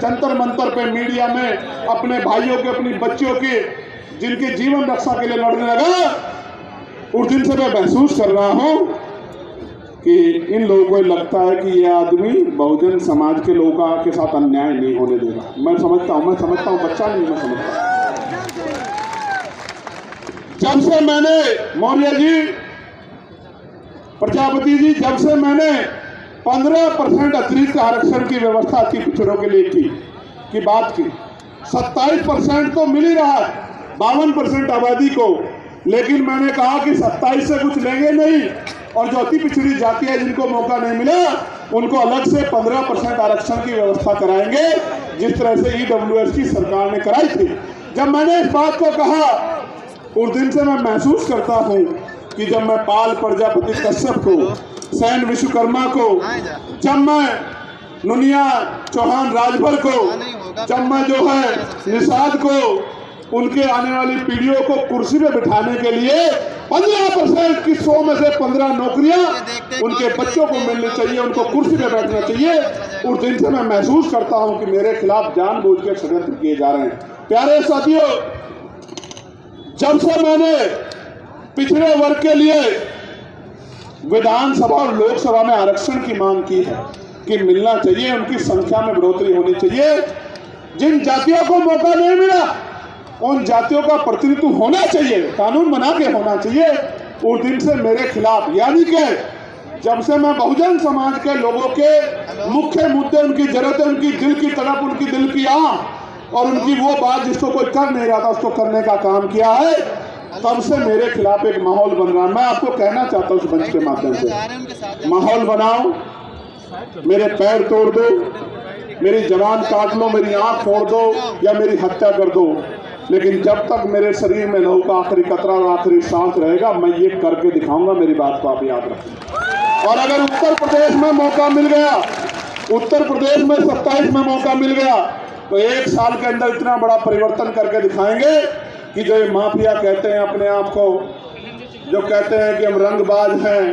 जंतर मंतर पे मीडिया में अपने भाइयों के, अपनी बच्चियों के, जिनके जीवन रक्षा के लिए लड़ने लगा, उस दिन से मैं महसूस कर रहा हूं कि इन लोगों को लगता है कि ये आदमी बहुजन समाज के लोगों के साथ अन्याय नहीं होने देगा। मैं समझता हूं बच्चा नहीं, मैं समझता हूं। जब से मैंने मौर्य जी, प्रजापति जी, जब से मैंने 15% अतिरिक्त आरक्षण की व्यवस्था अति पिछड़ों के लिए की बात की, 27% तो मिल ही रहा है 52% आबादी को, लेकिन मैंने कहा कि 27 से कुछ लेंगे नहीं, और जो अति पिछड़ी जाति है जिनको मौका नहीं मिला उनको अलग से 15% आरक्षण की व्यवस्था कराएंगे, जिस तरह से ईडब्ल्यूएस की सरकार ने कराई थी। जब मैंने इस बात को कहा, उस दिन से मैं महसूस करता हूं कि जब मैं पाल प्रजापति कश्यप को, सैन विश्वकर्मा को, जब मैं नुनिया चौहान राजभर को, जब मैं जो है निषाद को, उनके आने वाली पीढ़ियों को कुर्सी पे बिठाने के लिए 15% की 100 में से 15 नौकरियां उनके बच्चों को मिलनी चाहिए, उनको कुर्सी पे बैठना चाहिए, उस दिन से मैं महसूस करता हूं कि मेरे खिलाफ जानबूझ के षड्यंत्र किए जा रहे हैं। प्यारे साथियों, जब से मैंने पिछड़े वर्ग के लिए विधानसभा और लोकसभा में आरक्षण की मांग की है कि मिलना चाहिए, उनकी संख्या में बढ़ोतरी होनी चाहिए, जिन जातियों को मौका नहीं मिला उन जातियों का प्रतिनिधित्व होना चाहिए, कानून बना के होना चाहिए, उस दिन से मेरे खिलाफ, यानी कि जब से मैं बहुजन समाज के लोगों के मुख्य मुद्दे, उनकी जरूरतें, उनकी दिल की तड़प, उनकी दिल की आह और उनकी वो बात जिसको कोई कर नहीं रहा था उसको करने का काम किया है, तब से मेरे खिलाफ एक माहौल बन रहा है। मैं आपको कहना चाहता हूं इस मंच के माध्यम से, माहौल बनाओ, मेरे पैर तोड़ दो, मेरी जबान काट लो, मेरी आंख फोड़ दो या मेरी हत्या कर दो, लेकिन जब तक मेरे शरीर में लहू का आखिरी कतरा और आखिरी सांस रहेगा, मैं ये करके दिखाऊंगा। मेरी बात को आप याद रखें। और अगर उत्तर प्रदेश में मौका मिल गया, उत्तर प्रदेश में 27 में मौका मिल गया, तो 1 साल के अंदर इतना बड़ा परिवर्तन करके दिखाएंगे कि जो ये माफिया कहते हैं अपने आप को, जो कहते हैं कि हम रंगबाज हैं,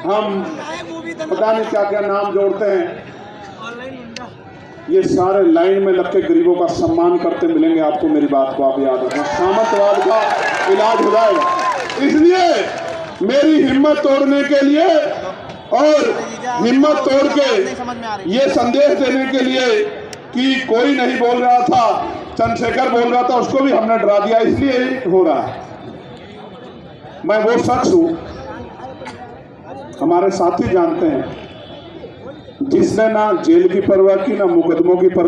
हम पता नहीं क्या क्या नाम जोड़ते हैं, ये सारे लाइन में लग के गरीबों का सम्मान करते मिलेंगे आपको। मेरी बात को आप याद रखना, सामंतवाद का इलाज हो जाएगा। इसलिए मेरी हिम्मत तोड़ने के लिए और हिम्मत तोड़ के ये संदेश देने के लिए कि कोई नहीं बोल रहा था, चंद्रशेखर बोल रहा था, उसको भी हमने डरा दिया, इसलिए हो रहा है। मैं वो शख्स हूं, हमारे साथी जानते हैं, जिसने ना जेल की परवाह की, ना मुकदमों की परवाह